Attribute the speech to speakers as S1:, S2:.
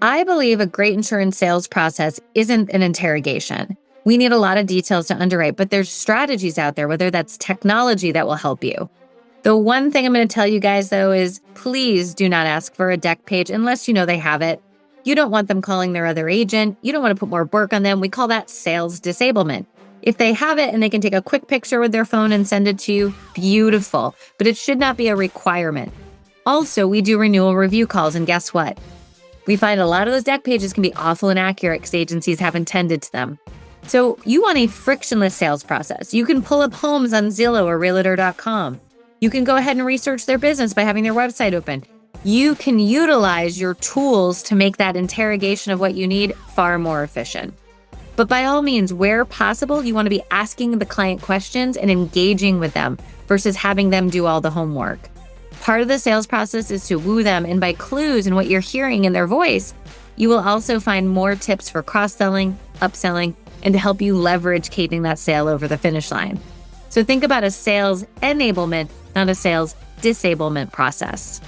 S1: I believe a great insurance sales process isn't an interrogation. We need a lot of details to underwrite, but there's strategies out there, whether that's technology that will help you. The one thing I'm going to tell you guys, though, is please do not ask for a deck page unless you know they have it. You don't want them calling their other agent. You don't want to put more work on them. We call that sales disablement. If they have it and they can take a quick picture with their phone and send it to you, beautiful. But it should not be a requirement. Also, we do renewal review calls, and guess what? We find a lot of those deck pages can be awful inaccurate because agencies haven't tended to them. So you want a frictionless sales process. You can pull up homes on Zillow or Realtor.com. You can go ahead and research their business by having their website open. You can utilize your tools to make that interrogation of what you need far more efficient. But by all means, where possible, you want to be asking the client questions and engaging with them versus having them do all the homework. Part of the sales process is to woo them, and by clues and what you're hearing in their voice, you will also find more tips for cross-selling, upselling, and to help you leverage keeping that sale over the finish line. So think about a sales enablement, not a sales disablement process.